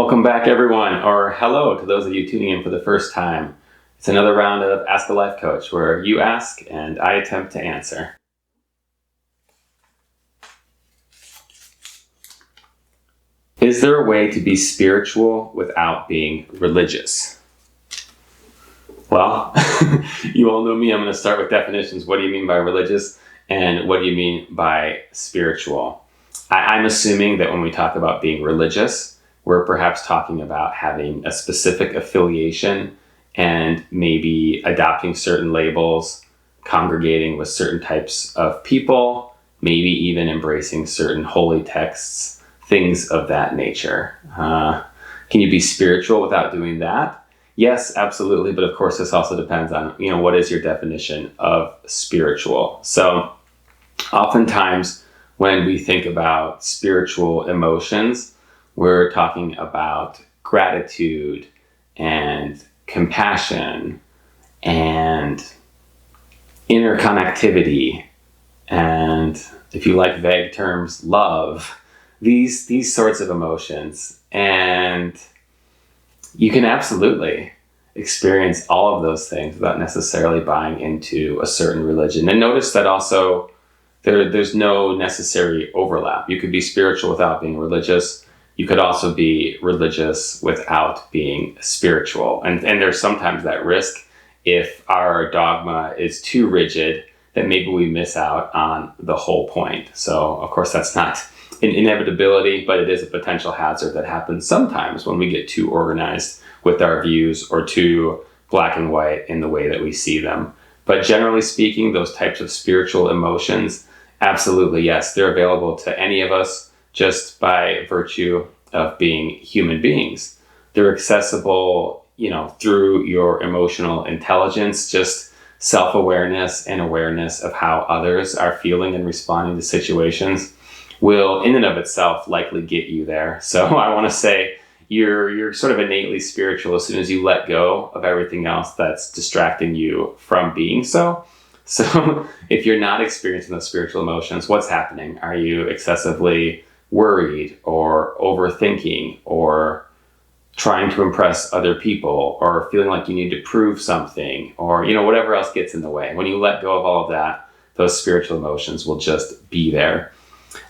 Welcome back, everyone, or hello to those of you tuning in for the first time. It's another round of Ask a Life Coach where you ask and I attempt to answer. Is there a way to be spiritual without being religious? Well, you all know me. I'm going to start with definitions. What do you mean by religious? And what do you mean by spiritual? I'm assuming that when we talk about being religious, we're perhaps talking about having a specific affiliation and maybe adopting certain labels, congregating with certain types of people, maybe even embracing certain holy texts, things of that nature. Can you be spiritual without doing that? Yes, absolutely. But of course, this also depends on, what is your definition of spiritual? So oftentimes when we think about spiritual emotions, we're talking about gratitude and compassion and interconnectivity and, if you like vague terms, love, these sorts of emotions. And you can absolutely experience all of those things without necessarily buying into a certain religion. And notice that also there's no necessary overlap. You could be spiritual without being religious. You could also be religious without being spiritual. And there's sometimes that risk if our dogma is too rigid that maybe we miss out on the whole point. So, of course, that's not an inevitability, but it is a potential hazard that happens sometimes when we get too organized with our views or too black and white in the way that we see them. But generally speaking, those types of spiritual emotions, absolutely, yes, they're available to any of us just by virtue of being human beings. They're accessible, through your emotional intelligence, just self-awareness and awareness of how others are feeling and responding to situations will in and of itself likely get you there. So I want to say you're sort of innately spiritual as soon as you let go of everything else that's distracting you from being so. So if you're not experiencing those spiritual emotions, what's happening? Are you excessively worried or overthinking or trying to impress other people or feeling like you need to prove something or, whatever else gets in the way? When you let go of all of that, those spiritual emotions will just be there.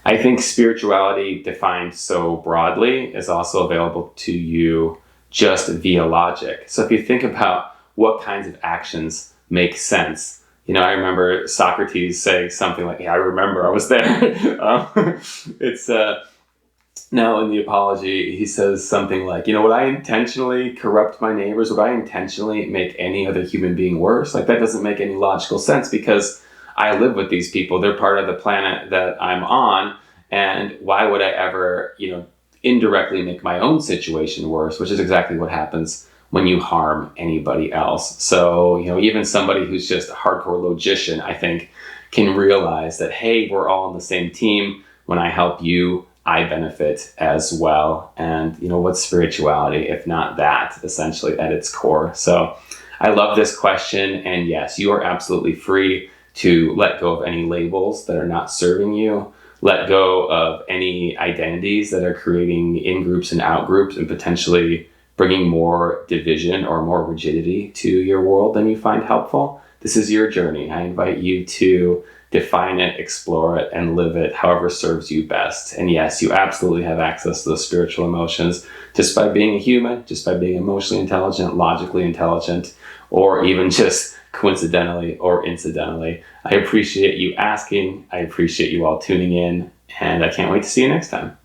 I think spirituality defined so broadly is also available to you just via logic. So if you think about what kinds of actions make sense, I remember Socrates saying something like, I remember I was there. It's now in the Apology, he says something like, would I intentionally corrupt my neighbors? Would I intentionally make any other human being worse? Like, that doesn't make any logical sense because I live with these people. They're part of the planet that I'm on. And why would I ever, indirectly make my own situation worse, which is exactly what happens when you harm anybody else. So, even somebody who's just a hardcore logician, I think, can realize that, hey, we're all on the same team. When I help you, I benefit as well. And, what's spirituality, if not that, essentially at its core? So I love this question. And yes, you are absolutely free to let go of any labels that are not serving you. Let go of any identities that are creating in-groups and out-groups and potentially bringing more division or more rigidity to your world than you find helpful. This is your journey. I invite you to define it, explore it, and live it however serves you best. And yes, you absolutely have access to those spiritual emotions just by being a human, just by being emotionally intelligent, logically intelligent, or even just coincidentally or incidentally. I appreciate you asking. I appreciate you all tuning in, and I can't wait to see you next time.